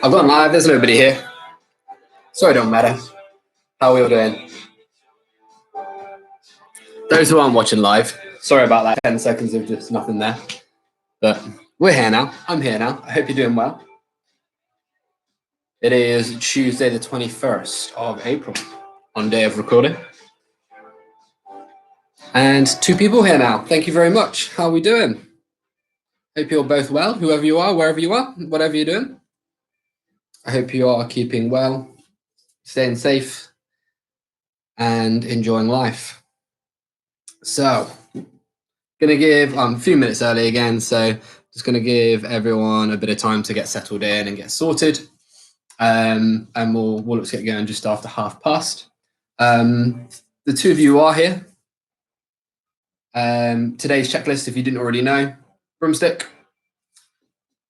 I've gone live. There's nobody here. So it don't matter. How are we all doing? Those who aren't watching live, sorry about that. 10 seconds of just nothing there. But we're here now. I'm here now. I hope you're doing well. It is Tuesday the 21st of April on day of recording. And 2 people here now. Thank you very much. How are we doing? Hope you're both well, whoever you are, wherever you are, whatever you're doing. I hope you are keeping well, staying safe, and enjoying life. So, gonna give a few minutes early again, so just gonna give everyone a bit of time to get settled in and get sorted. And we'll look to get going just after past. The 2 of you are here. Today's checklist, if you didn't already know, broomstick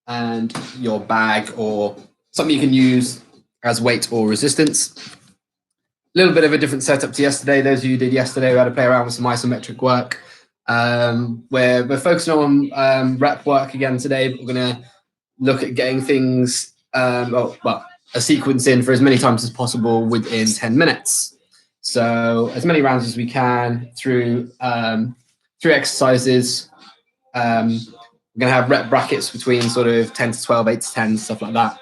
and your bag or something you can use as weight or resistance. A little bit of a different setup to yesterday. Those of you who did yesterday, we had to play around with some isometric work. We're focusing on rep work again today, but we're going to look at getting things, a sequence in for as many times as possible within 10 minutes. So as many rounds as we can through 3 exercises. We're going to have rep brackets between sort of 10 to 12, 8 to 10, stuff like that.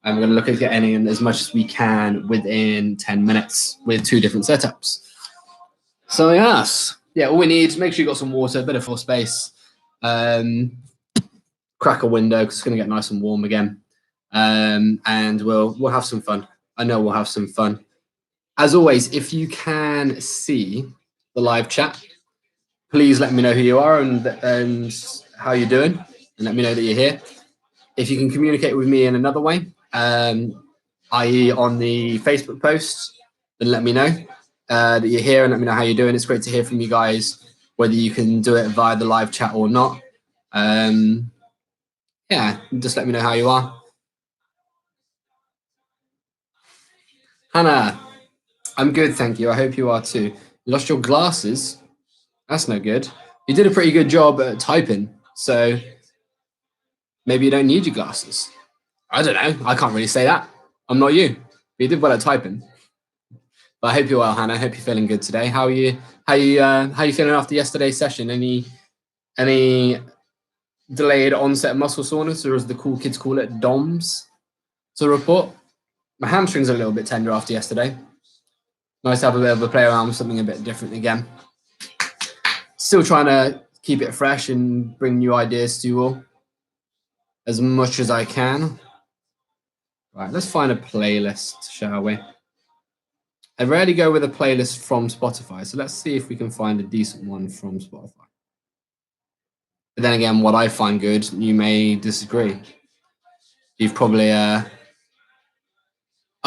And we're going to look at getting in as much as we can within 10 minutes with 2 different setups. So yes, all we need, make sure you got some water, a bit of floor space, crack a window because it's going to get nice and warm again. And we'll have some fun. I know we'll have some fun. As always, if you can see the live chat, please let me know who you are and how you're doing, and let me know that you're here. If you can communicate with me in another way, i.e. on the Facebook post, then let me know that you're here and let me know how you're doing. It's great to hear from you guys, whether you can do it via the live chat or not. Just let me know how you are. Hannah, I'm good, thank you. I hope you are too. You lost your glasses? That's no good. You did a pretty good job at typing, so maybe you don't need your glasses. I don't know. I can't really say that. I'm not you. But you did well at typing. But I hope you're well, Hannah. I hope you're feeling good today. How are you? How you feeling after yesterday's session? Any delayed onset muscle soreness, or as the cool kids call it, DOMS, to report? My hamstrings are a little bit tender after yesterday. Nice to have a bit of a play around with something a bit different again. Still trying to keep it fresh and bring new ideas to you all as much as I can. Right, let's find a playlist, shall we? I rarely go with a playlist from Spotify, so let's see if we can find a decent one from Spotify. But then again, what I find good, you may disagree. You've probably...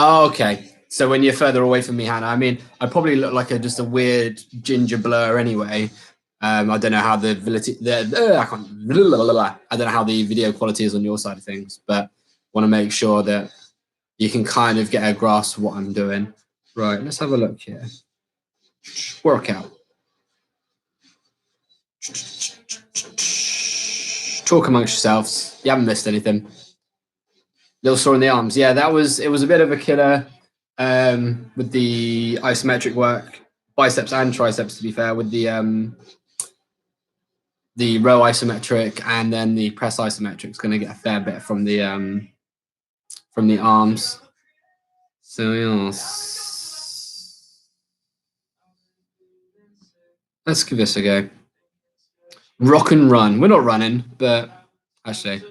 Oh, okay. So when you're further away from me, Hannah, I mean, I probably look like just a weird ginger blur anyway. I don't know how the I don't know how the video quality is on your side of things, but want to make sure that you can kind of get a grasp of what I'm doing. Right, let's have a look here. Workout. Talk amongst yourselves. You haven't missed anything. Little sore in the arms. Yeah, it was a bit of a killer with the isometric work, biceps and triceps, to be fair, with the row isometric and then the press isometric is going to get a fair bit from the arms. So yes, let's give this a go. Rock and run. We're not running, but actually.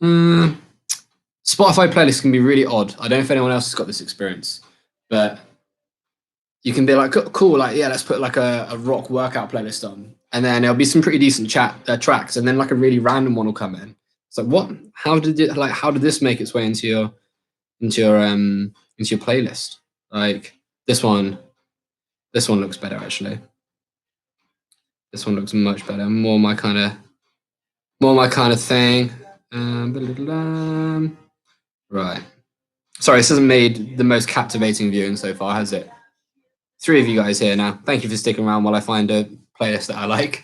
Spotify playlists can be really odd. I don't know if anyone else has got this experience, but you can be like, cool, like, yeah, let's put like a rock workout playlist on. And then there'll be some pretty decent tracks. And then like a really random one will come in. It's like, what? How did this make its way into your playlist? Like this one looks better, actually. This one looks much better. More my kind of thing. Right. Sorry, this hasn't made the most captivating viewing so far, has it? 3 of you guys here now. Thank you for sticking around while I find a playlist that I like.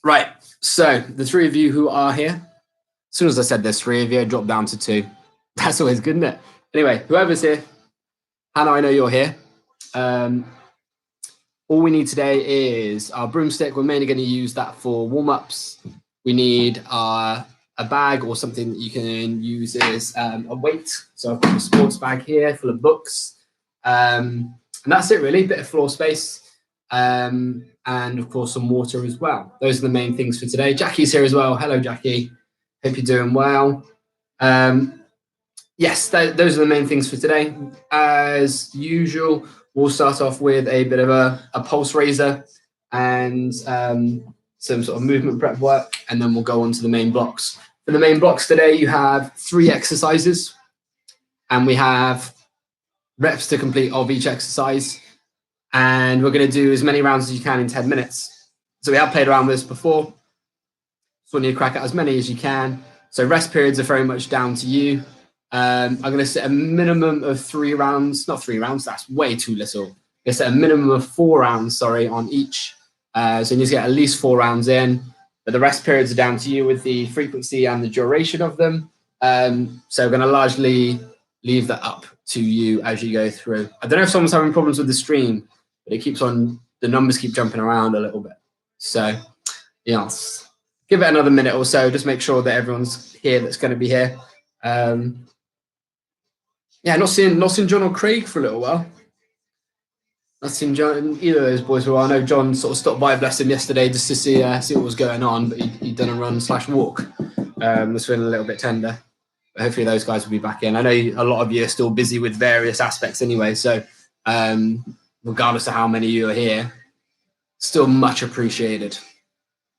Right. So the three of you who are here, as soon as I said there's three of you, I dropped down to two. That's always good, isn't it? Anyway, whoever's here, Hannah, I know you're here. All we need today is our broomstick. We're mainly going to use that for warm-ups. We need a bag or something that you can use as a weight. So I've got a sports bag here full of books. And that's it really, a bit of floor space. And of course some water as well. Those are the main things for today. Jackie's here as well. Hello, Jackie. Hope you're doing well. Yes, those are the main things for today. As usual, we'll start off with a bit of a pulse raiser and some sort of movement prep work, and then we'll go on to the main blocks. For the main blocks today, you have 3 exercises, and we have reps to complete of each exercise. And we're going to do as many rounds as you can in 10 minutes. So we have played around with this before. So you need to crack out as many as you can. So rest periods are very much down to you. I'm going to set a minimum of 3 rounds, not 3 rounds, that's way too little. I'm going to set a minimum of 4 rounds, on each. So you need to get at least 4 rounds in. But the rest periods are down to you with the frequency and the duration of them. So we're going to largely leave that up to you as you go through. I don't know if someone's having problems with the stream, but it keeps on, the numbers keep jumping around a little bit. So, yes, give it another minute or so. Just make sure that everyone's here that's going to be here. Yeah, not seeing John or Craig for a little while. Not seen John, either of those boys for a while. I know John sort of stopped by, bless him, yesterday just to see what was going on, but he'd done a run/walk. Was feeling a little bit tender. But hopefully those guys will be back in. I know a lot of you are still busy with various aspects anyway, so regardless of how many of you are here, still much appreciated.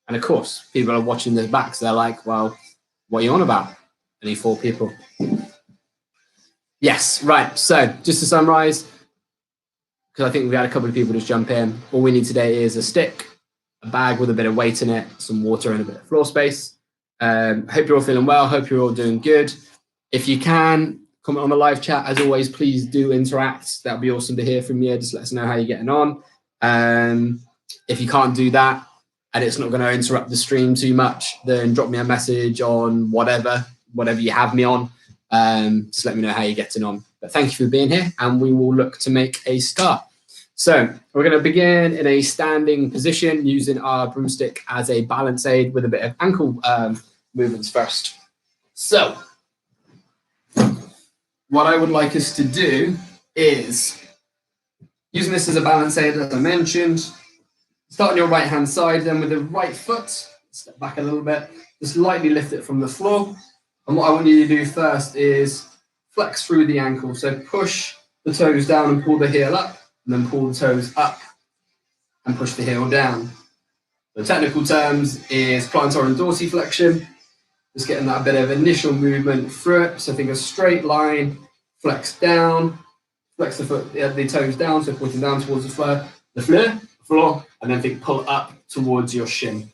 And of course, people are watching this back, so they're like, well, what are you on about? Only 4 people. Yes, right. So just to summarize, because I think we had a couple of people just jump in, all we need today is a stick, a bag with a bit of weight in it, some water and a bit of floor space. Hope you're all feeling well. Hope you're all doing good. If you can, comment on the live chat. As always, please do interact. That'd be awesome to hear from you. Just let us know how you're getting on. If you can't do that and it's not going to interrupt the stream too much, then drop me a message on whatever you have me on. Just let me know how you're getting on. But thank you for being here, and we will look to make a start. So we're going to begin in a standing position using our broomstick as a balance aid with a bit of ankle movements first. So what I would like us to do is, using this as a balance aid, as I mentioned, start on your right hand side, then with the right foot, step back a little bit, just lightly lift it from the floor. And what I want you to do first is flex through the ankle. So push the toes down and pull the heel up, and then pull the toes up and push the heel down. The technical terms is plantar and dorsiflexion. Just getting that bit of initial movement through it. So think a straight line, flex down, flex the foot, the toes down, so pointing down towards the floor, and then think pull up towards your shin.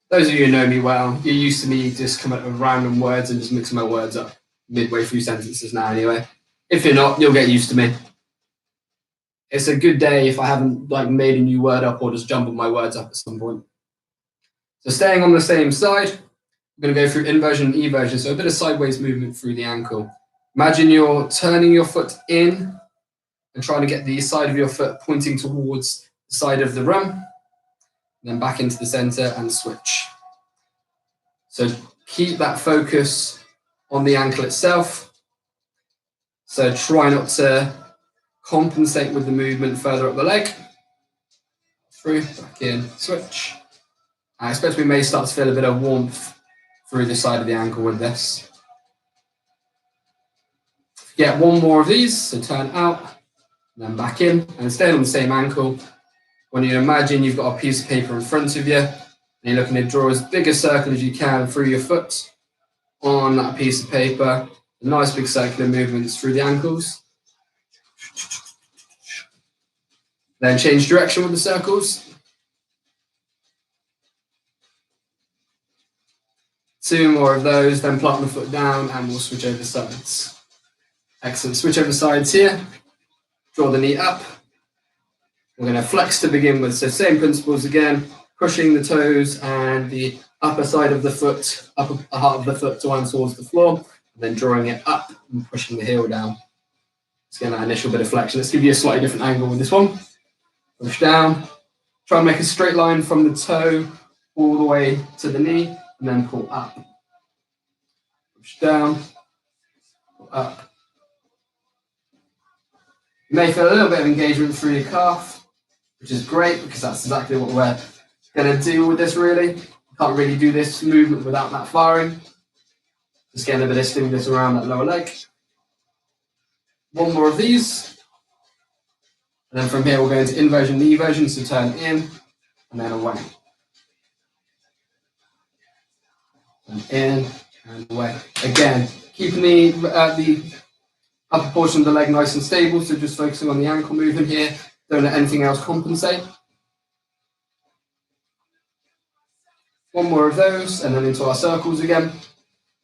Those of you who know me well, you're used to me just coming up with random words and just mixing my words up midway through sentences now anyway. If you're not, you'll get used to me. It's a good day if I haven't made a new word up or just jumbled my words up at some point. So staying on the same side, I'm going to go through inversion and eversion, so a bit of sideways movement through the ankle. Imagine you're turning your foot in and trying to get the side of your foot pointing towards the side of the room, then back into the center and switch. So keep that focus on the ankle itself. So try not to compensate with the movement further up the leg. Through, back in, switch. I expect we may start to feel a bit of warmth through the side of the ankle with this. Get one more of these, so turn out, then back in, and stay on the same ankle. When you imagine you've got a piece of paper in front of you, and you're looking to draw as big a circle as you can through your foot on that piece of paper. Nice big circular movements through the ankles. Then change direction with the circles. 2 more of those, then plant the foot down and we'll switch over sides. Excellent, switch over sides here. Draw the knee up. We're going to flex to begin with, so same principles again. pushing the toes and the upper side of the foot, upper part of the foot towards the floor, and then drawing it up and pushing the heel down. Let's get that initial bit of flexion. Let's give you a slightly different angle with this one. Push down. Try and make a straight line from the toe all the way to the knee, and then pull up. Push down, pull up. You may feel a little bit of engagement through your calf, which is great because that's exactly what we're going to do with this really. You can't really do this movement without that firing. Just getting a bit of stimulus around that lower leg. One more of these. And then from here we'll go into inversion and eversion, so turn in and then away. And in and away. Again, keeping the upper portion of the leg nice and stable, so just focusing on the ankle movement here. Don't let anything else compensate. One more of those, and then into our circles again.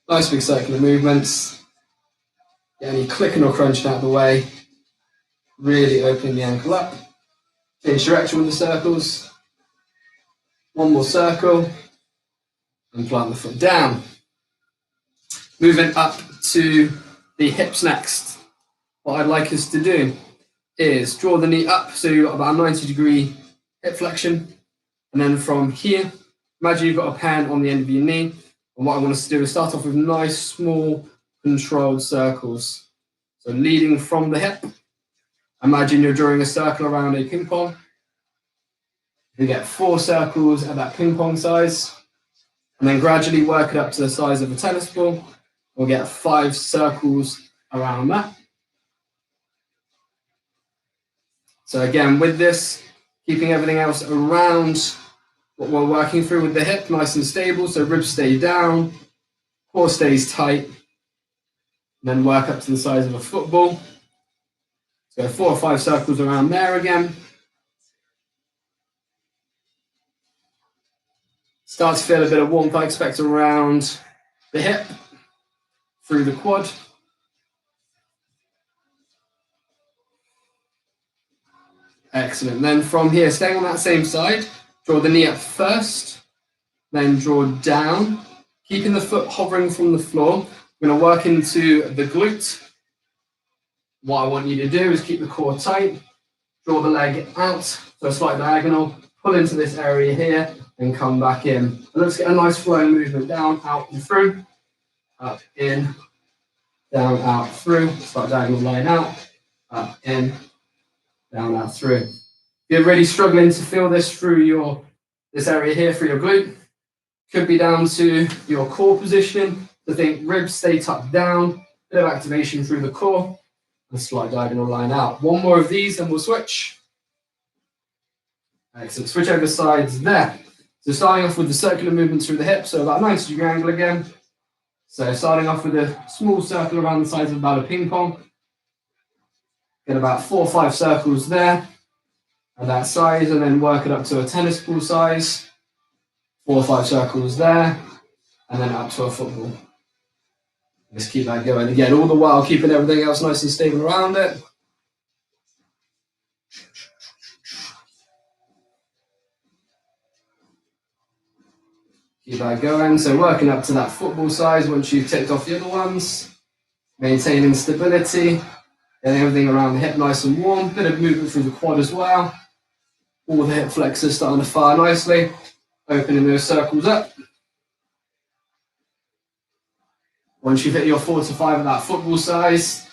Nice big circular movements. Get any clicking or crunching out of the way. Really opening the ankle up. Change direction with the circles. One more circle. And plant the foot down. Moving up to the hips next. What I'd like us to do is draw the knee up, so you've got about a 90-degree hip flexion. And then from here, imagine you've got a pen on the end of your knee. And what I want us to do is start off with nice, small, controlled circles. So leading from the hip, imagine you're drawing a circle around a ping pong. You get 4 circles at that ping pong size. And then gradually work it up to the size of a tennis ball. We'll get 5 circles around that. So again, with this, keeping everything else around what we're working through with the hip, nice and stable. So ribs stay down, core stays tight. And then work up to the size of a football. So 4 or 5 circles around there again. Start to feel a bit of warmth, I expect, around the hip, through the quad. Excellent. Then from here, staying on that same side, draw the knee up first, then draw down, keeping the foot hovering from the floor. We're going to work into the glute. What I want you to do is keep the core tight, draw the leg out, so a slight diagonal, pull into this area here, and come back in. And let's get a nice flowing movement down, out and through, up, in, down, out, through, slight diagonal line out, up, in, down, out, through. If you're really struggling to feel this through this area here, through your glute, could be down to your core position. So think ribs stay tucked down, bit of activation through the core, and slight diagonal line out. One more of these and we'll switch. Excellent. Switch over sides there. So starting off with the circular movement through the hips, so about a 90-degree angle again. So starting off with a small circle around the size of about a ping pong. Get about 4 or 5 circles there at that size, and then work it up to a tennis ball size. 4 or 5 circles there, and then up to a football. Let's keep that going. Again, all the while keeping everything else nice and stable around it. Keep that going. So working up to that football size once you've ticked off the other ones. Maintaining stability. Getting everything around the hip nice and warm. Bit of movement through the quad as well. All the hip flexors starting to fire nicely. Opening those circles up. Once you've hit your 4 to 5 at that football size,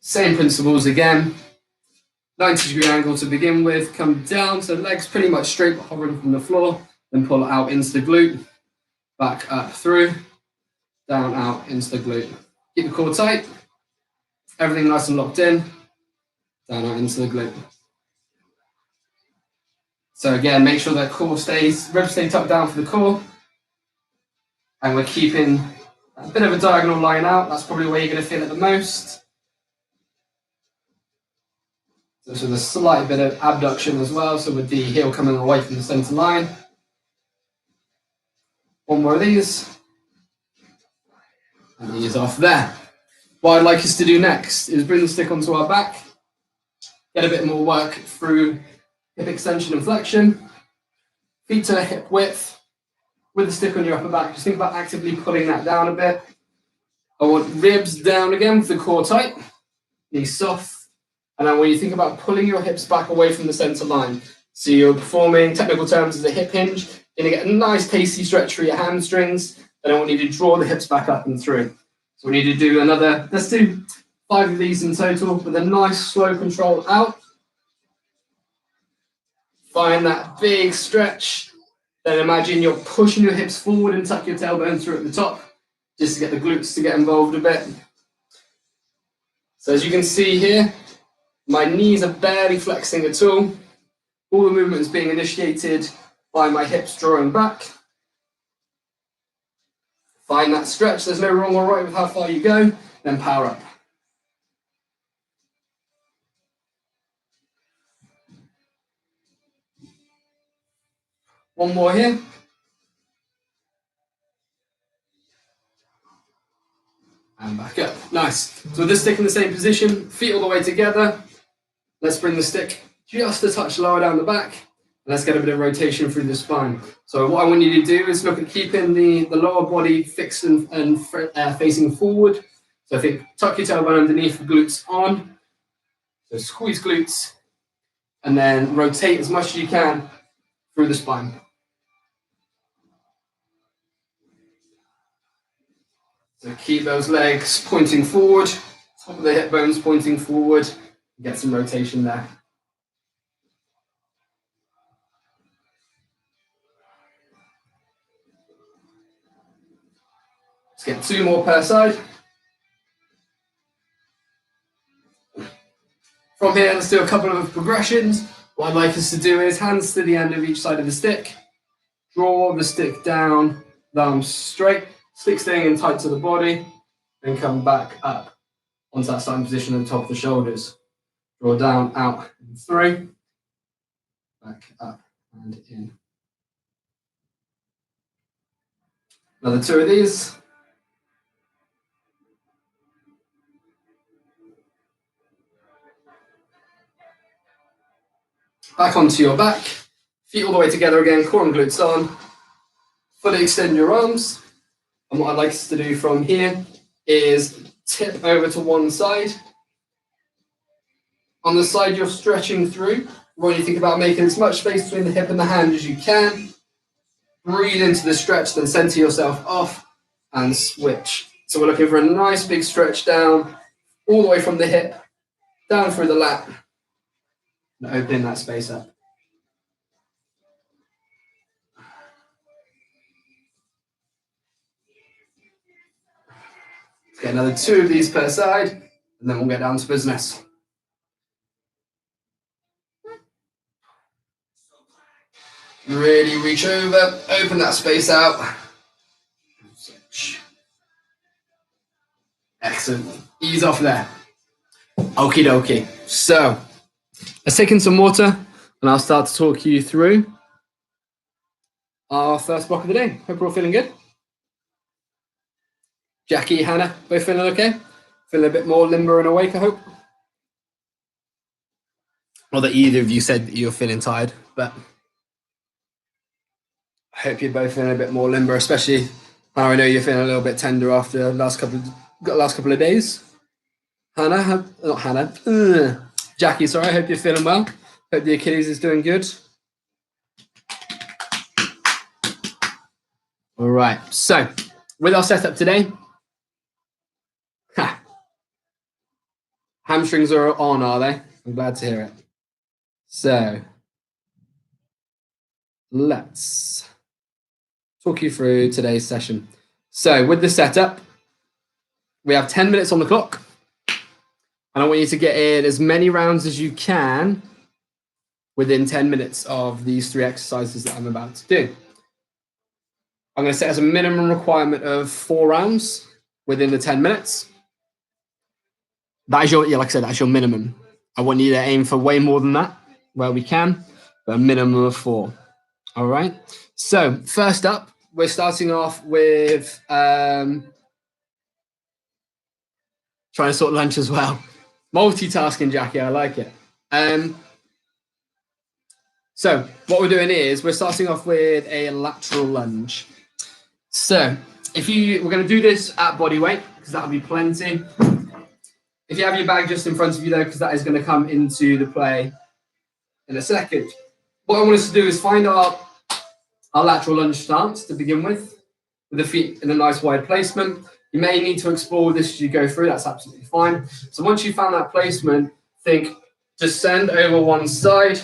same principles again. 90-degree angle to begin with. Come down, so legs pretty much straight but hovering from the floor. Then pull it out into the glute. Back up through. Down, out into the glute. Keep the core tight. Everything nice and locked in. Down, out into the glute. So again, make sure that core stays, ribs stay tucked down for the core. And we're keeping a bit of a diagonal line out. That's probably where you're going to feel it the most. So with a slight bit of abduction as well. So with the heel coming away from the center line. One more of these. And ease off there. What I'd like us to do next is bring the stick onto our back. Get a bit more work through hip extension and flexion. feet to hip width, with the stick on your upper back. Just think about actively pulling that down a bit. I want ribs down again with the core tight, knees soft. And then when you think about pulling your hips back away from the center line, so you're performing technical terms as a hip hinge, you're gonna get a nice pacey stretch through your hamstrings. Then I want you to draw the hips back up and through. So we need to do another, let's do 5 of these in total with a nice slow control out. Find that big stretch. Then imagine you're pushing your hips forward and tuck your tailbone through at the top, just to get the glutes to get involved a bit. So as you can see here, my knees are barely flexing at all. All the movement is being initiated by my hips drawing back. Find that stretch. There's no wrong or right with how far you go. Then power up. One more here. And back up. Nice. So with this stick in the same position, feet all the way together. Let's bring the stick just a touch lower down the back. And let's get a bit of rotation through the spine. So what I want you to do is look at keeping the lower body fixed and facing forward. So I think tuck your tailbone underneath, glutes on. So squeeze glutes. And then rotate as much as you can through the spine. So keep those legs pointing forward, top of the hip bones pointing forward. Get some rotation there. Let's get 2 more per side. From here, let's do a couple of progressions. What I'd like us to do is hands to the end of each side of the stick. Draw the stick down, the arms straight, stick staying in tight to the body, then come back up onto that starting position at the top of the shoulders. Draw down, out, and through. Back up and in. Another 2 of these. Back onto your back. Feet all the way together again, core and glutes on. Fully extend your arms. And what I'd like us to do from here is tip over to one side. On the side you're stretching through, when you think about making as much space between the hip and the hand as you can. Breathe into the stretch, then center yourself off and switch. So we're looking for a nice big stretch down, all the way from the hip, down through the lat, and opening that space up. Let's get another 2 of these per side, and then we'll get down to business. Really reach over, open that space out. Excellent. Ease off there. Okie dokie. So, let's take in some water, and I'll start to talk you through our first block of the day. Hope we're all feeling good. Jackie, Hannah, both feeling okay? Feeling a bit more limber and awake, I hope? Not that either of you said that you're feeling tired, but I hope you're both feeling a bit more limber, especially Hannah, I know you're feeling a little bit tender after the last couple of days. Hannah, not Hannah, Jackie, sorry, I hope you're feeling well. Hope the Achilles is doing good. All right, so with our setup today, hamstrings are on, are they? I'm glad to hear it. So let's talk you through today's session. So with the setup, we have 10 minutes on the clock. And I want you to get in as many rounds as you can within 10 minutes of these 3 exercises that I'm about to do. I'm going to set as a minimum requirement of 4 rounds within the 10 minutes. That is like I said, that's your minimum. I want you to aim for way more than that where we can, but a minimum of 4. All right. So first up, we're starting off with trying to sort lunch as well. Multitasking, Jackie, I like it. So what we're doing is we're starting off with a lateral lunge. So we're going to do this at body weight because that'll be plenty. If you have your bag just in front of you though, because that is going to come into the play in a second. What I want us to do is find our lateral lunge stance to begin with the feet in a nice wide placement. You may need to explore this as you go through, that's absolutely fine. So once you found that placement, think descend over one side,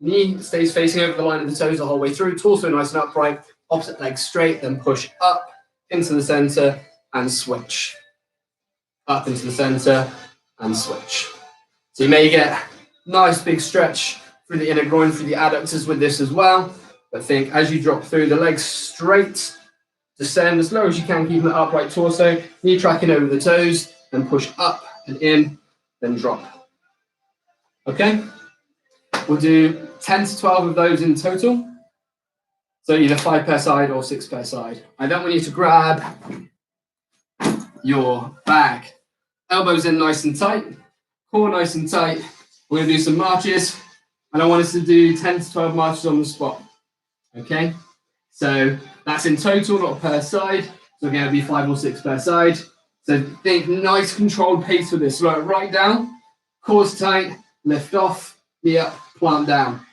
knee stays facing over the line of the toes the whole way through, torso nice and upright, opposite leg straight, then push up into the center and switch. Up into the center and switch. So you may get nice big stretch through the inner groin, through the adductors with this as well. But think as you drop through the legs straight, descend as low as you can, keeping the upright torso, knee tracking over the toes, then push up and in, then drop. Okay? We'll do 10 to 12 of those in total. So either 5 per side or 6 per side. I don't want you to grab your bag. Elbows in nice and tight, core nice and tight. We're going to do some marches, and I want us to do 10 to 12 marches on the spot. Okay? So that's in total, not per side. So again, it'll be 5 or 6 per side. So think nice controlled pace for this. Slow it right down, core's tight, lift off, knee up, plant down.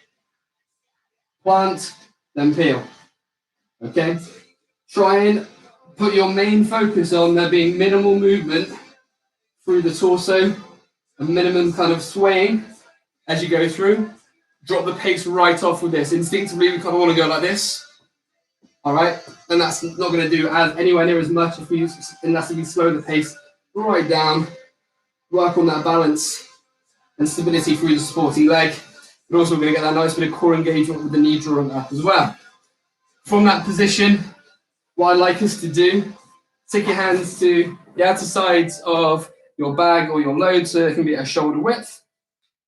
Plant, then peel. Okay? Try and put your main focus on there being minimal movement through the torso, a minimum kind of swaying as you go through. Drop the pace right off with this. Instinctively, we kind of want to go like this. All right, and that's not going to do anywhere near as much unless you slow the pace right down, work on that balance and stability through the supporting leg. But also we're going to get that nice bit of core engagement with the knee drawing up as well. From that position, what I'd like us to do, take your hands to the outer sides of your bag or your load so it can be at shoulder width.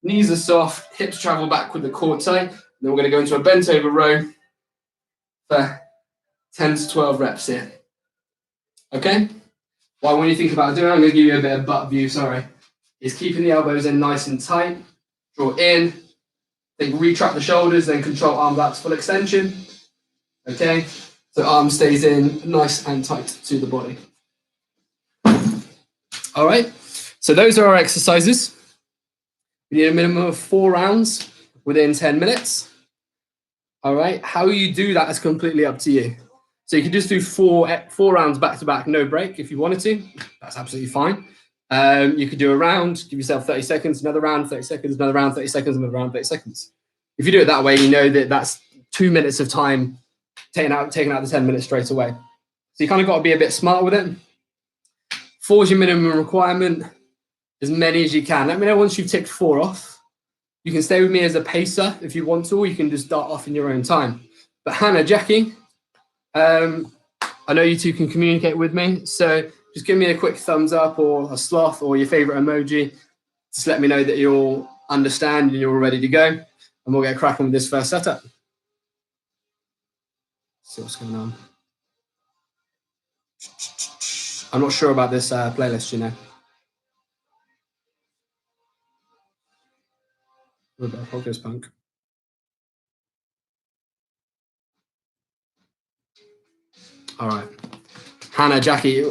Knees are soft, hips travel back with the core tight. And then we're going to go into a bent over row for 10 to 12 reps here. Okay? Well, when you think about doing it, I'm going to give you a bit of butt view, is keeping the elbows in nice and tight. Draw in, then retract the shoulders, then control arm back to full extension. Okay? So arm stays in nice and tight to the body. All right? So those are our exercises. We need a minimum of 4 rounds within 10 minutes. All right? How you do that is completely up to you. So you can just do four rounds back to back, no break if you wanted to. That's absolutely fine. You could do a round, give yourself 30 seconds, another round, 30 seconds, another round, 30 seconds, another round, 30 seconds. If you do it that way, you know that that's 2 minutes of time taking out the 10 minutes straight away. So you kind of got to be a bit smart with it. 4 is your minimum requirement, as many as you can. Let me know once you've ticked 4 off. You can stay with me as a pacer if you want to, or you can just start off in your own time. But Hannah, Jackie, I know you two can communicate with me, so just give me a quick thumbs up or a sloth or your favorite emoji. Just let me know that you all understand and you're all ready to go, and we'll get cracking with this first setup. See what's going on. I'm not sure about this playlist, you know. A little bit of focus punk. All right. Hannah, Jackie,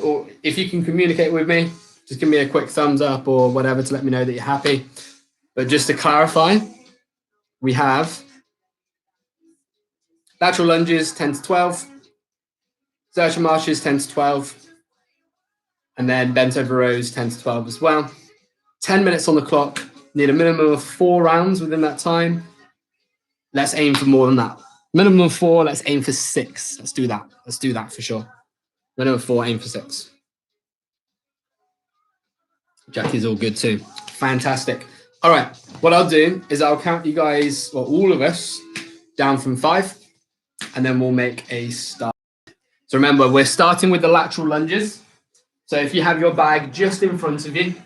if you can communicate with me, just give me a quick thumbs up or whatever to let me know that you're happy. But just to clarify, we have lateral lunges 10 to 12, exertion marches 10 to 12, and then bent over rows 10 to 12 as well. 10 minutes on the clock, need a minimum of 4 rounds within that time. Let's aim for more than that. Minimum of 4, let's aim for 6. Let's do that. Let's do that for sure. Minimum of 4, aim for 6. Jackie's all good too. Fantastic. All right, what I'll do is I'll count you guys, well, all of us, down from 5, and then we'll make a start. So remember, we're starting with the lateral lunges. So if you have your bag just in front of you,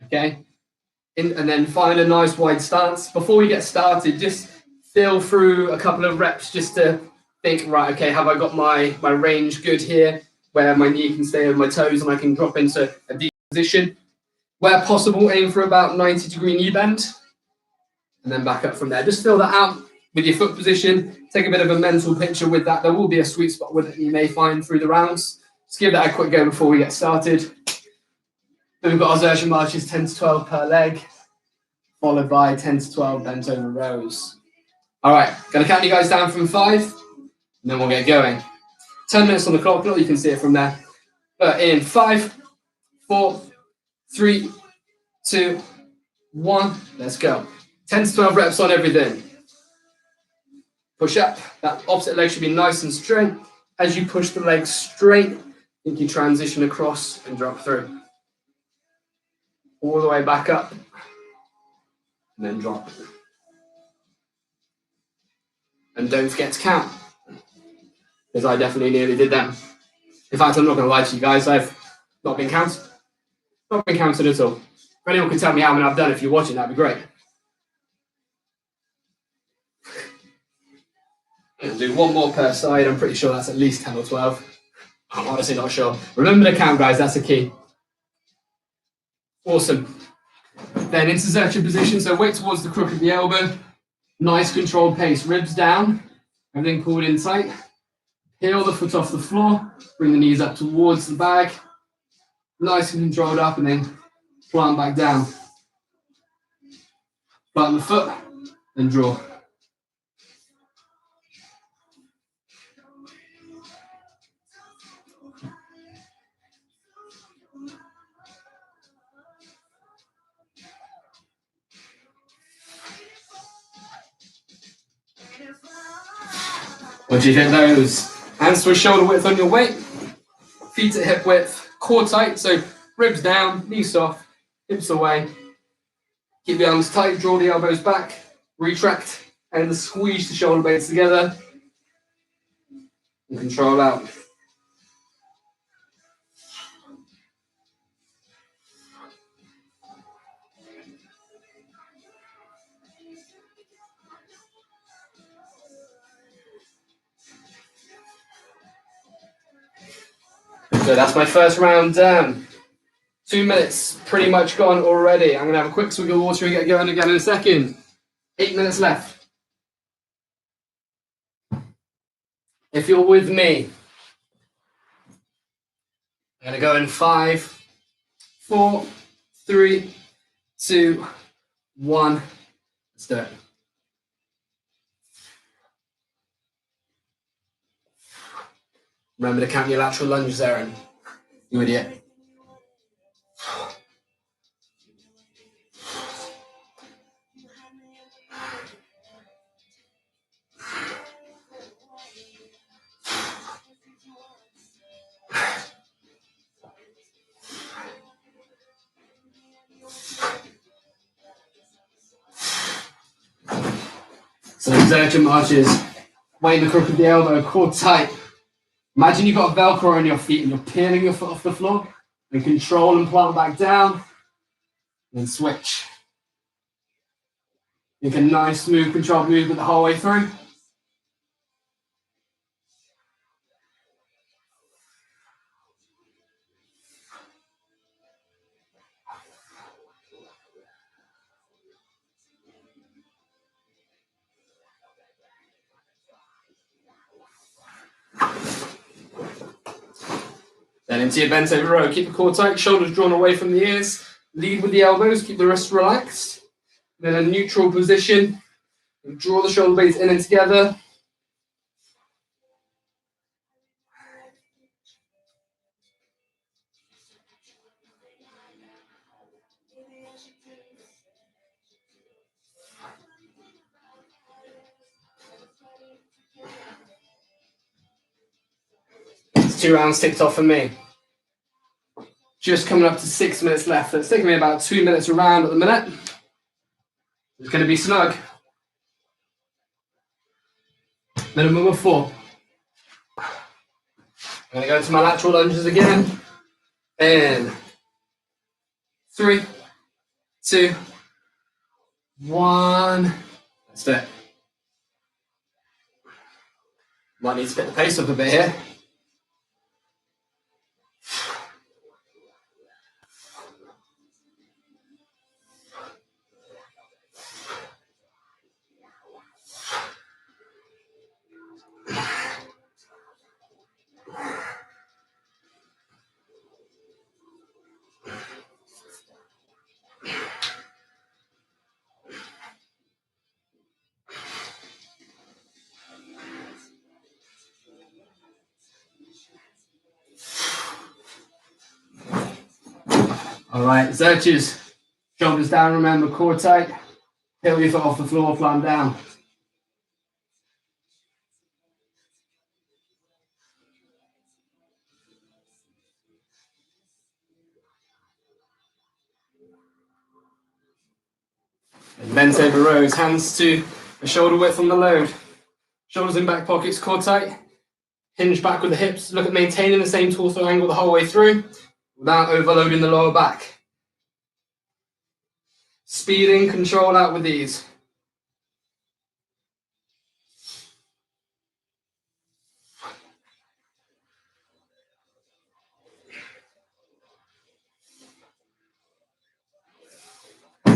okay, and then find a nice wide stance. Before we get started, just feel through a couple of reps just to think, right, okay, have I got my range good here, where my knee can stay over my toes and I can drop into a deep position. Where possible, aim for about 90-degree knee bend, and then back up from there. Just feel that out. with your foot position, take a bit of a mental picture with that. There will be a sweet spot with it you may find through the rounds. Let's give that a quick go before we get started. Then we've got our exertion marches, 10 to 12 per leg, followed by 10 to 12 bent over rows. All right, going to count you guys down from 5, and then we'll get going. 10 minutes on the clock, you can see it from there. But in 5, 4, 3, 2, 1, let's go. 10 to 12 reps on everything. Push up, that opposite leg should be nice and straight. As you push the leg straight, I think you transition across and drop through. All the way back up, and then drop. And don't forget to count, because I definitely nearly did that. In fact, I'm not going to lie to you guys, I've not been counted. Not been counted at all. If anyone can tell me how many I've done if you're watching, that'd be great. I'll do one more per side. I'm pretty sure that's at least 10 or 12. I'm honestly not sure. Remember to count, guys. That's the key. Awesome. Then into Zercher position. So weight towards the crook of the elbow. Nice controlled pace. Ribs down. Everything pulled in tight. Heel the foot off the floor. Bring the knees up towards the bag. Nice and controlled up, and then plant back down. Plant the foot, then draw. Once you hit those, hands to a shoulder width on your weight, feet at hip width, core tight, so ribs down, knees soft, hips away. Keep the arms tight, draw the elbows back, retract, and squeeze the shoulder blades together. And control out. So that's my first round done. 2 minutes pretty much gone already. I'm going to have a quick swig of water and get going again in a second. 8 minutes left. If you're with me, I'm going to go in 5, 4, 3, 2, 1. Let's do it. Remember to count your lateral lunges, Aaron. You idiot. So exertion marches, weight in the crook of the elbow, core tight. Imagine you've got Velcro on your feet and you're peeling your foot off the floor. And control and plant back down. And switch. Make a nice, smooth, controlled movement the whole way through. Then into your bent over row. Keep the core tight, shoulders drawn away from the ears. Lead with the elbows, keep the wrists relaxed. Then a neutral position. Draw the shoulder blades in and together. It's 2 rounds ticked off for me. Just coming up to 6 minutes left. It's taking me about 2 minutes around at the minute. It's going to be snug. Minimum of 4. I'm going to go into my lateral lunges again. In 3, 2, 1. Let's do it. Might need to pick the pace up a bit here. All right, Zerches. Shoulders down, remember, core tight. Heel your foot off the floor, palm down. And bent over rows, hands to the shoulder width on the load. Shoulders in back pockets, core tight. Hinge back with the hips. Look at maintaining the same torso angle the whole way through without overloading the lower back. Speeding, control out with these.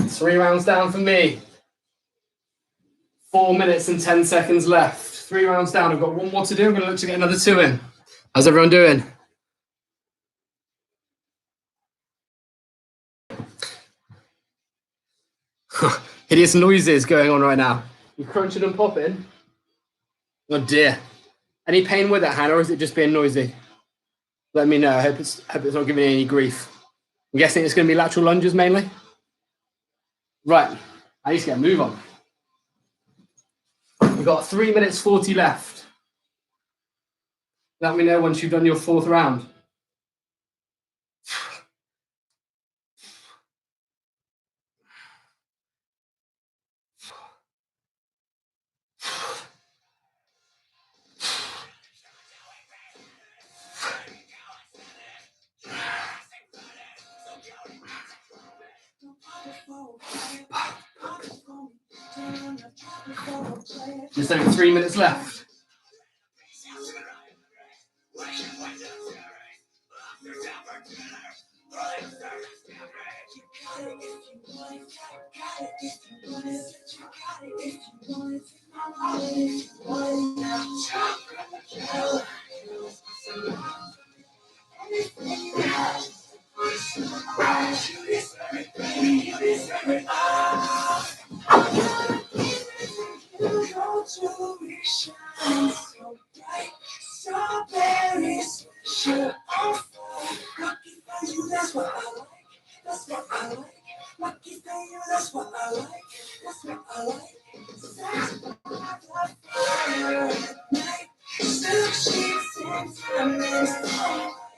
Three rounds down for me. 4 minutes and 10 seconds left. 3 rounds down. I've got one more to do. I'm going to look to get another 2 in. How's everyone doing? Hideous noises going on right now. You crunching and popping? Oh dear. Any pain with that, Hannah, or is it just being noisy? Let me know. I hope it's not giving you any grief. I'm guessing it's going to be lateral lunges mainly. Right. I need to get a move on. We've got 3 minutes 40 left. Let me know once you've done your 4th round. Just over 3 minutes left.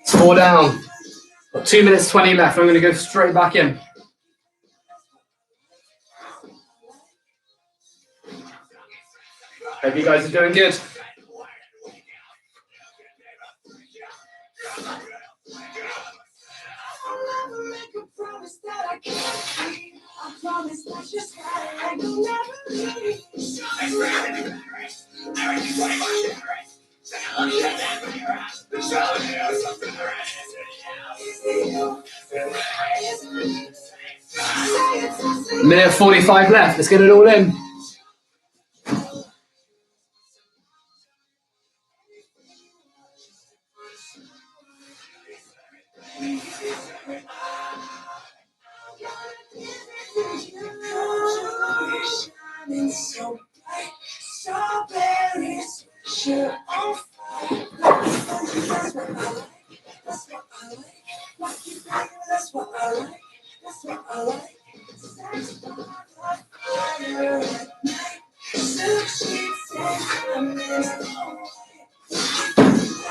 It's 4 down. Got 2 minutes 20 left. I'm going to go straight back in. Hope you guys are doing good. Minute 45 left. Let's get it all in.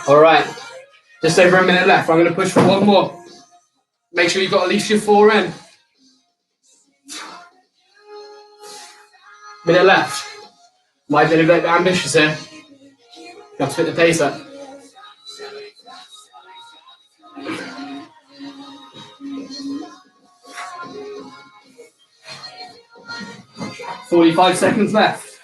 All right, just over a minute left. I'm going to push for one more. Make sure you've got at least your 4 in. Minute left. Might be a bit ambitious here. You have to fit the pace up. "45 seconds left.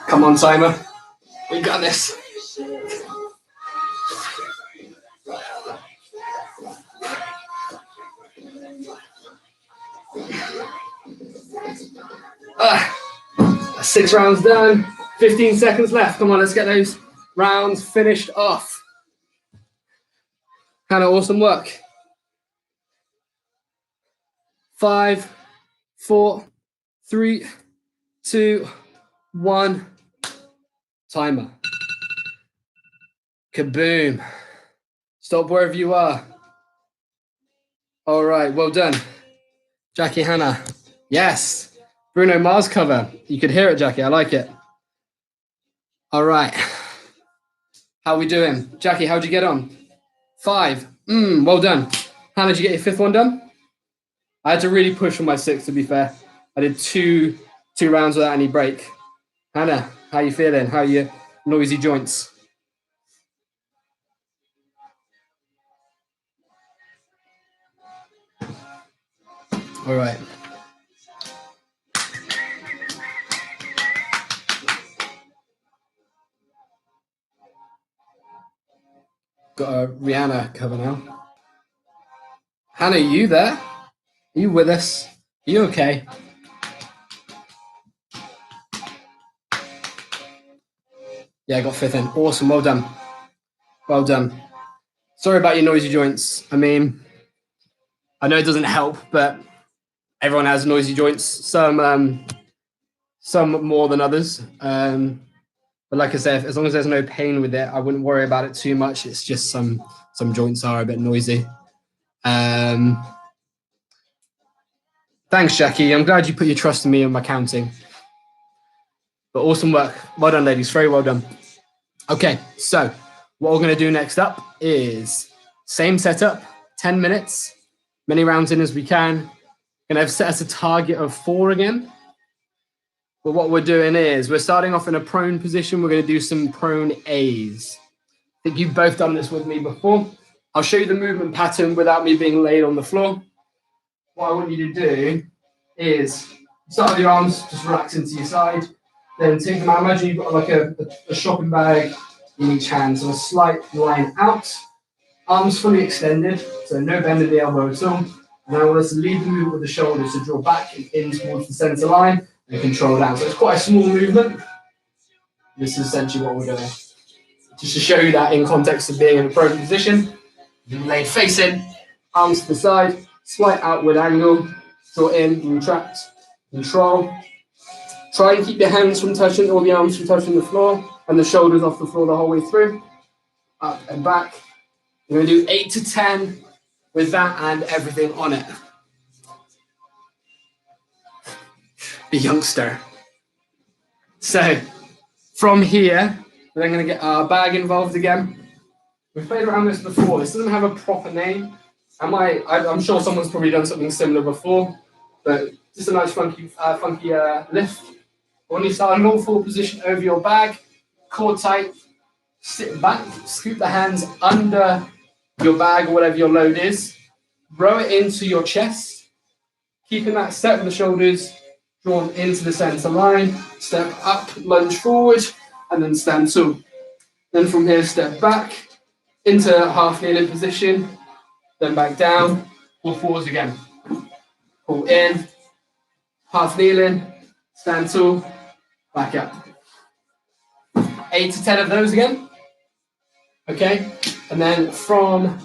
Come on, timer. We got this. That's 6 rounds done. 15 seconds left. Come on, let's get those rounds finished off. Kind of awesome work. 5, 4, 3, 2, 1. Timer. Kaboom. Stop wherever you are. All right, well done. Jackie Hanna. Yes. Bruno Mars cover. You could hear it, Jackie. I like it. All right. How are we doing? Jackie, how'd you get on? 5. Well done. Hannah, did you get your 5th one done? I had to really push on my 6th, to be fair. I did two rounds without any break. Hannah, how you feeling? How are your noisy joints? All right. Got a Rihanna cover now. Hannah, are you there? Are you with us? Are you okay? Yeah, I got 5th in. Awesome. Well done. Well done. Sorry about your noisy joints. I mean, I know it doesn't help, but everyone has noisy joints. Some more than others. But like I said, as long as there's no pain with it, I wouldn't worry about it too much. It's just some joints are a bit noisy. Thanks, Jackie. I'm glad you put your trust in me and my counting. But awesome work. Well done, ladies. Very well done. Okay, so what we're going to do next up is same setup, 10 minutes, many rounds in as we can. Going to set us a target of 4 again. But what we're doing is we're starting off in a prone position. We're going to do some prone A's. I think you've both done this with me before. I'll show you the movement pattern without me being laid on the floor. What I want you to do is start with your arms, just relax into your side. Then take them out. Imagine you've got like a shopping bag in each hand. So a slight line out. Arms fully extended, so no bend in the elbow at all. And I want us to lead the movement with the shoulders to draw back and in towards the center line and control down. So it's quite a small movement. This is essentially what we're doing. Just to show you that in context of being in a prone position, you're laid facing, arms to the side, slight outward angle, draw in, retract, control. Try and keep your hands from touching, or the arms from touching the floor, and the shoulders off the floor the whole way through. Up and back. We're going to do 8 to 10 with that and everything on it. The youngster. So from here, we're then going to get our bag involved again. We've played around this before. This doesn't have a proper name. I'm sure someone's probably done something similar before, but just a nice funky lift. When you start in all 4 position over your bag, core tight, sit back, scoop the hands under your bag or whatever your load is, row it into your chest, keeping that step with the shoulders drawn into the center line, step up, lunge forward, and then stand tall. Then from here, step back into half kneeling position, then back down, or pause again. Pull in, half kneeling, stand tall, back up. 8 to 10 of those again. Okay, and then from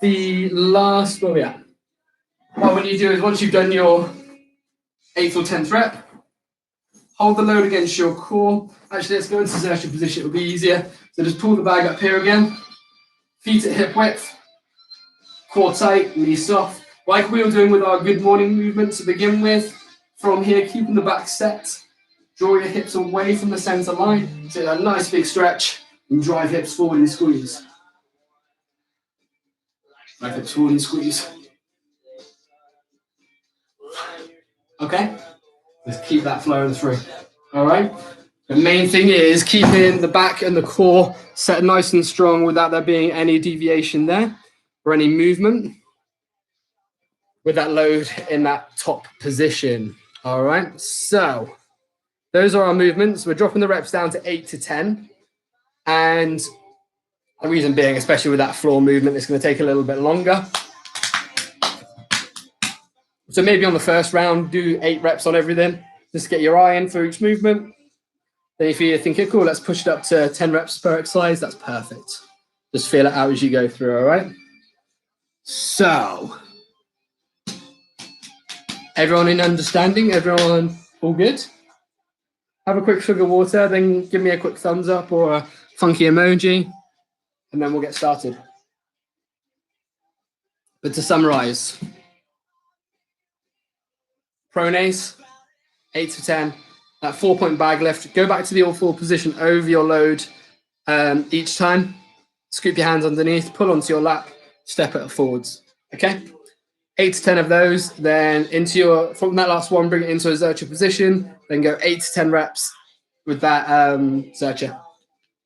the last, where are we at? What you do is once you've done your 8th or 10th rep, hold the load against your core. Actually, let's go into inertia position, it'll be easier. So just pull the bag up here again, feet at hip width, core tight, knees soft. Like we were doing with our good morning movement to begin with. From here, keeping the back set, draw your hips away from the center line. So a nice big stretch and drive hips forward and squeeze. Drive hips forward and squeeze. Okay? Just keep that flowing through. All right? The main thing is keeping the back and the core set nice and strong without there being any deviation there or any movement with that load in that top position. All right? So those are our movements. We're dropping the reps down to 8 to 10. And the reason being, especially with that floor movement, it's going to take a little bit longer. So maybe on the first round, do 8 reps on everything. Just get your eye in for each movement. Then if you're thinking, cool, let's push it up to 10 reps per exercise, that's perfect. Just feel it out as you go through, all right? So Everyone in understanding? Everyone all good? Have a quick swig of water, then give me a quick thumbs up or a funky emoji, and then we'll get started. But to summarize, pronase, 8 to 10, that 4-point bag lift. Go back to the all four position over your load each time. Scoop your hands underneath, pull onto your lap, step it forwards. Okay? 8 to 10 of those, then from that last one, bring it into a Zercher position, then go 8 to 10 reps with that Zercher.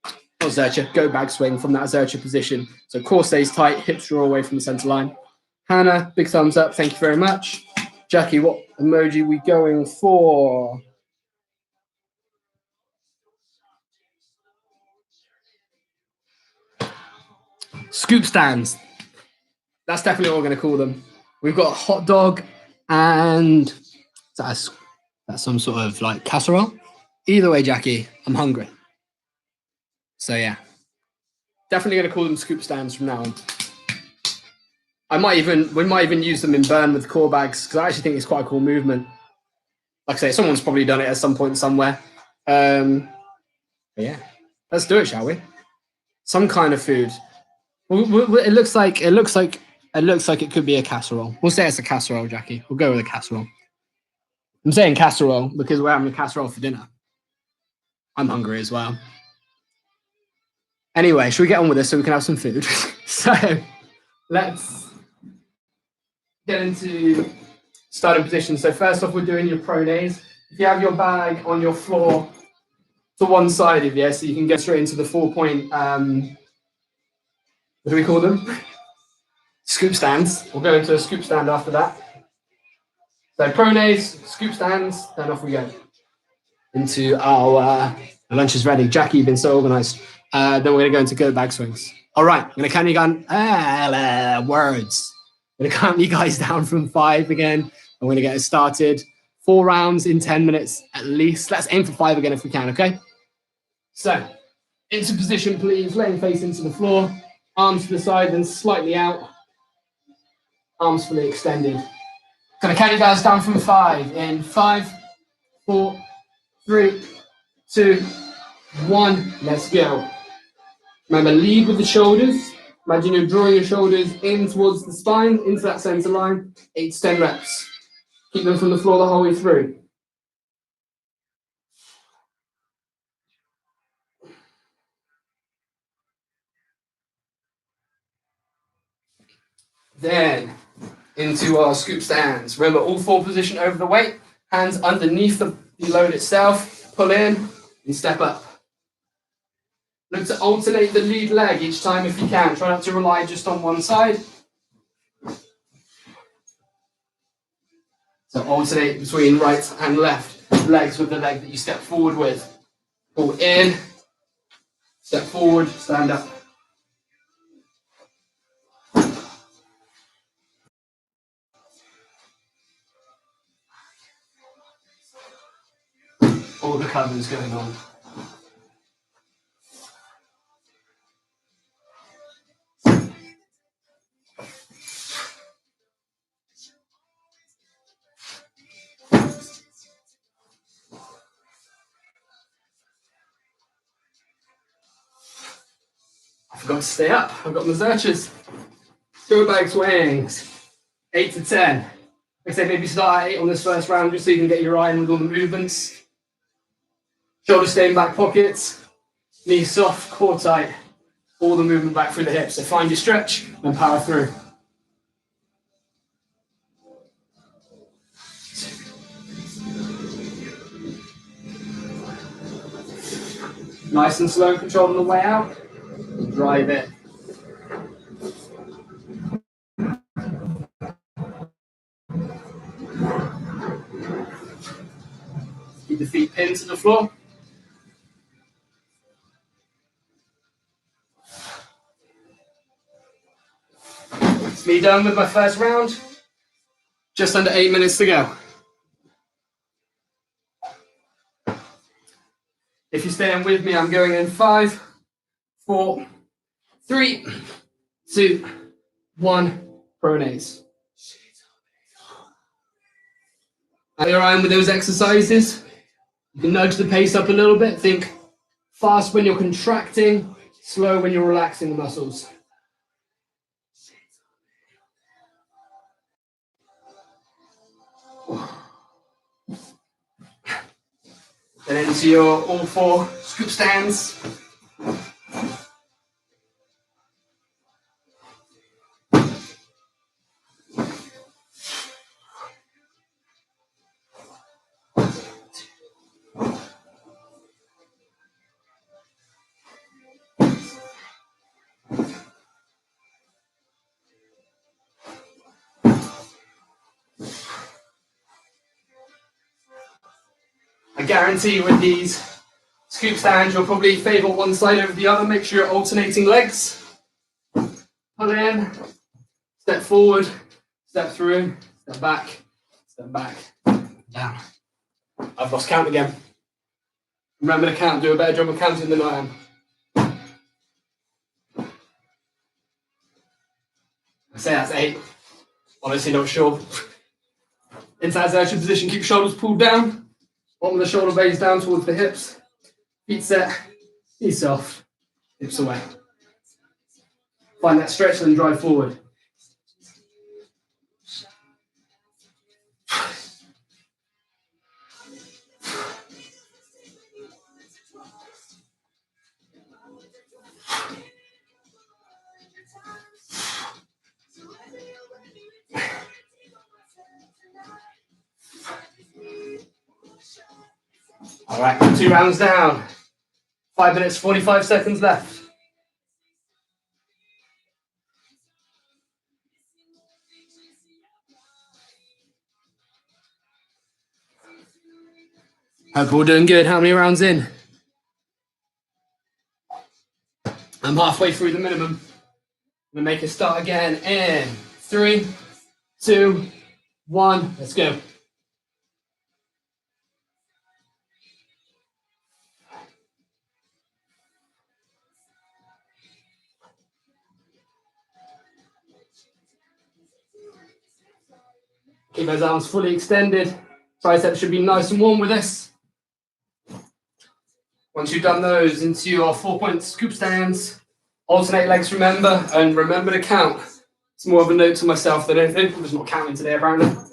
Not Zercher, go bag swing from that Zercher position. So core stays tight, hips draw away from the center line. Hannah, big thumbs up, thank you very much. Jackie, what emoji we going for? Scoop stands. That's definitely what we're going to call them. We've got a hot dog and that's some sort of like casserole. Either way, Jackie, I'm hungry. So yeah, definitely going to call them scoop stands from now on. We might even use them in burn with core bags because I actually think it's quite a cool movement. Like I say, someone's probably done it at some point somewhere. But yeah, let's do it, shall we? Some kind of food. It looks like it could be a casserole. We'll say it's a casserole, Jackie. We'll go with a casserole. I'm saying casserole because we're having a casserole for dinner. I'm hungry as well. Anyway, should we get on with this so we can have some food? So let's get into starting position. So first off, we're doing your pronase. If you have your bag on your floor to one side of you, so you can get straight into the 4-point, what do we call them? Scoop stands. We'll go into a scoop stand after that. So pronase, scoop stands, then off we go. Into our lunch is ready. Jackie, you've been so organized. Then we're going to go into go bag swings. All right, I'm going to count you down. Words. I'm going to count you guys down from 5 again. I'm going to get it started. 4 rounds in 10 minutes at least. Let's aim for 5 again if we can, okay? So, into position, please. Laying face into the floor. Arms to the side, then slightly out. Arms fully extended. Going to count you guys down from 5. In 5, 4, 3, 2, 1. Let's go. Remember, lead with the shoulders. Imagine you're drawing your shoulders in towards the spine, into that center line. 8 to 10 reps. Keep them from the floor the whole way through. Then, into our scoop stands. Remember, all 4 position over the weight. Hands underneath the load itself. Pull in and step up. Look to alternate the lead leg each time if you can. Try not to rely just on one side. So alternate between right and left legs with the leg that you step forward with. Pull in, step forward, stand up. All the covers going on. I forgot to stay up. I've got my Zerchers. Go bag swings. 8 to 10. Like I say, maybe start at 8 on this first round just so you can get your eye in with all the movements. Shoulders stay in back pockets. Knees soft, core tight. All the movement back through the hips. So find your stretch and power through. Nice and slow, control on the way out. Drive it. Keep the feet pinned to the floor. It's me done with my first round. Just under 8 minutes to go. If you're staying with me, I'm going in 5, 4, 3, 2, 1. Pronase. Play around with those exercises. You can nudge the pace up a little bit. Think fast when you're contracting, slow when you're relaxing the muscles. Then into your all four scoop stands. I guarantee with these scoop stands, you'll probably favor one side over the other. Make sure you're alternating legs. Pull in, step forward, step through, step back, down. I've lost count again. Remember to count, do a better job of counting than I am. I say that's 8. Honestly, not sure. Inside isolation position, keep shoulders pulled down. Bottom of the shoulder blades down towards the hips. Feet set, knees soft, hips away. Find that stretch and drive forward. All right, 2 rounds down. 5 minutes, 45 seconds left. Hope we're all doing good. How many rounds in? I'm halfway through the minimum. I'm gonna make a start again in 3, 2, 1. Let's go. Keep those arms fully extended. Triceps should be nice and warm with this. Once you've done those, into your 4-point scoop stands. Alternate legs, remember, and remember to count. It's more of a note to myself than anything. I'm just not counting today, apparently.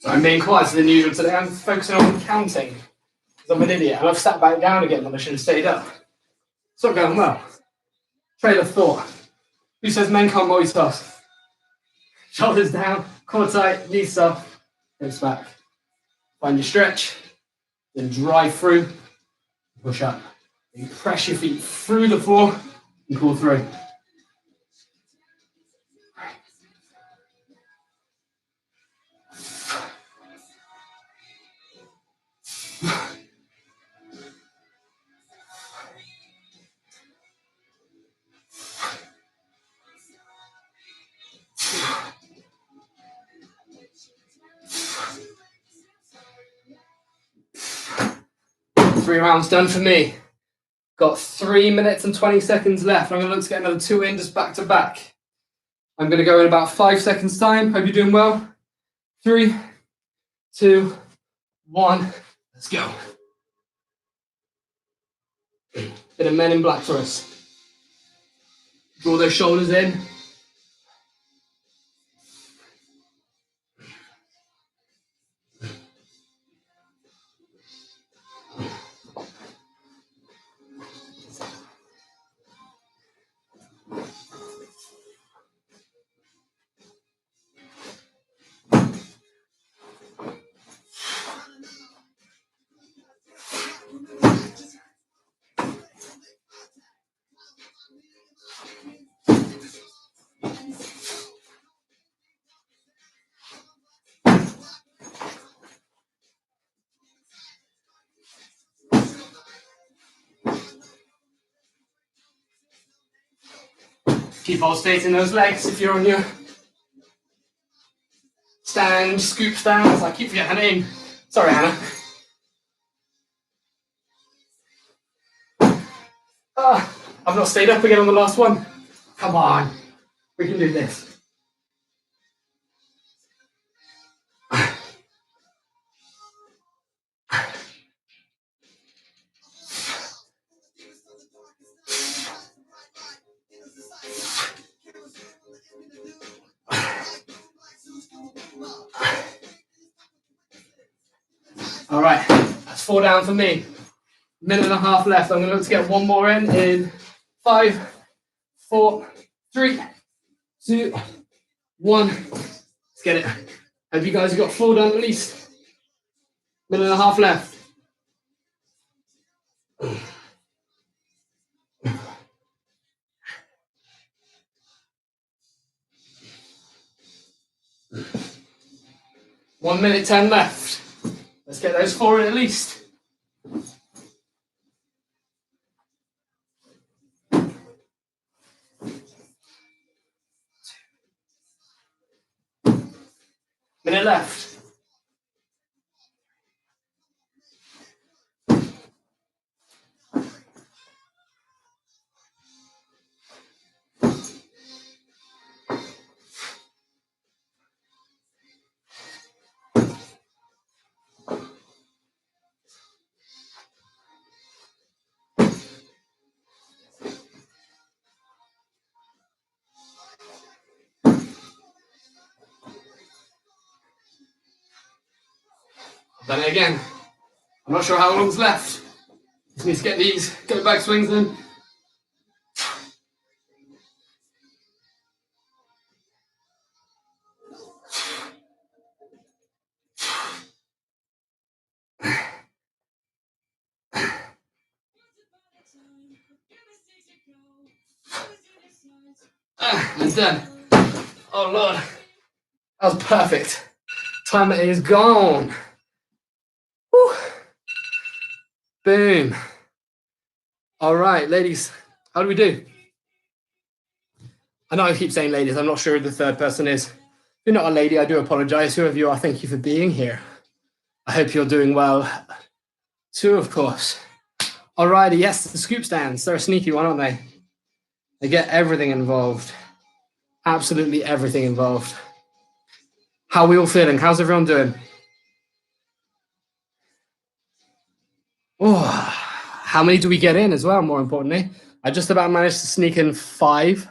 So I'm being quieter than usual today. I'm focusing on counting because I'm an idiot and I've sat back down again when I should have stayed up. It's not going well. Trail of thought. Who says men can't multitask? Shoulders down, core tight, knees soft, hips back. Find your stretch, then drive through, push up. Then press your feet through the floor and pull through. Three rounds done for me. Got 3 minutes and 20 seconds left. I'm going to look to get another 2 in just back to back. I'm going to go in about 5 seconds time. Hope you're doing well. 3, 2, 1. Let's go. Bit of Men in Black for us. Draw those shoulders in. Keep alternating those legs if you're on your stand, scoop stands. I keep forgetting her name. Sorry, Hannah. I've not stayed up again on the last one. Come on, we can do this. All right, that's 4 down for me. Minute and a half left. I'm going to look to get one more in 5, 4, 3, 2, 1. Let's get it. Hope you guys have got 4 done at least. Minute and a half left. One minute 10 left. Let's get those 4 in at least. Minute left. Done it again. I'm not sure how long's left. Just need to get these go back swings in. And done. Oh Lord, that was perfect. Timer is gone. Whew. Boom. All right, ladies, how do we do? I know I keep saying ladies, I'm not sure who the third person is. If you're not a lady, I do apologize. Whoever you are, thank you for being here. I hope you're doing well too, of course. All righty, yes, the scoop stands. They're a sneaky one, aren't they? They get everything involved. Absolutely everything involved. How are we all feeling? How's everyone doing? Oh, how many do we get in as well, more importantly? I just about managed to sneak in 5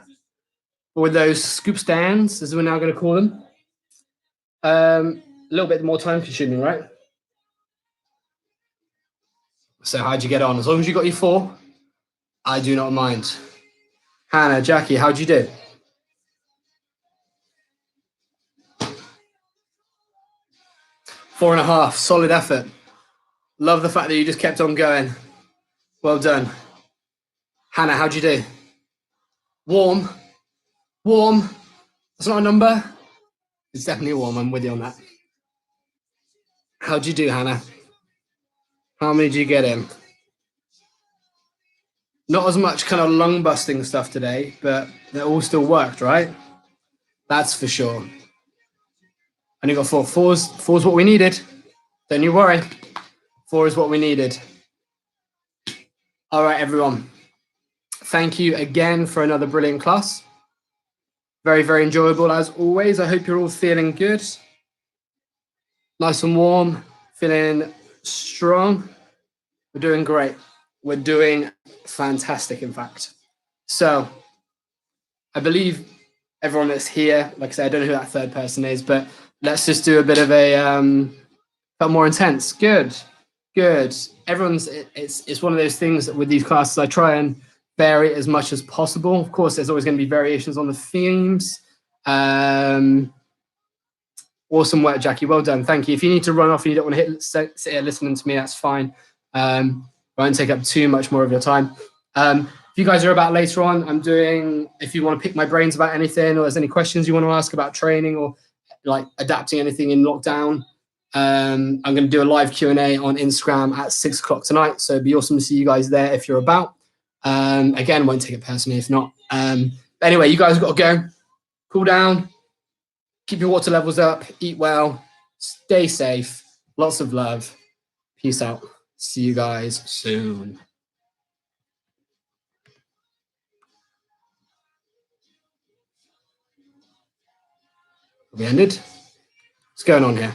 with those scoop stands, as we're now going to call them. A little bit more time consuming, right? So how'd you get on? As long as you got your 4, I do not mind. Hannah, Jackie, how'd you do? Four and a half, solid effort. Love the fact that you just kept on going. Well done. Hannah, how'd you do? Warm. Warm. That's not a number. It's definitely warm. I'm with you on that. How'd you do, Hannah? How many did you get in? Not as much kind of lung busting stuff today, but they all still worked, right? That's for sure. And you got 4. Four's what we needed. Don't you worry. 4 is what we needed. All right, everyone. Thank you again for another brilliant class. Very, very enjoyable as always. I hope you're all feeling good. Nice and warm, feeling strong. We're doing great. We're doing fantastic, in fact. So I believe everyone that's here, like I said, I don't know who that third person is, but let's just do a bit of a but more intense. Good. Everyone's, it's one of those things that with these classes, I try and vary as much as possible. Of course, there's always going to be variations on the themes. Awesome work, Jackie. Well done. Thank you. If you need to run off and you don't want to sit here listening to me, that's fine. I won't take up too much more of your time. If you guys are about later on, I'm doing, if you want to pick my brains about anything or there's any questions you want to ask about training or like adapting anything in lockdown, I'm going to do a live Q&A on Instagram at 6 o'clock tonight. So it'd be awesome to see you guys there if you're about. Again, won't take it personally if not. Anyway, you guys got to go. Cool down. Keep your water levels up. Eat well. Stay safe. Lots of love. Peace out. See you guys soon. We ended. What's going on here?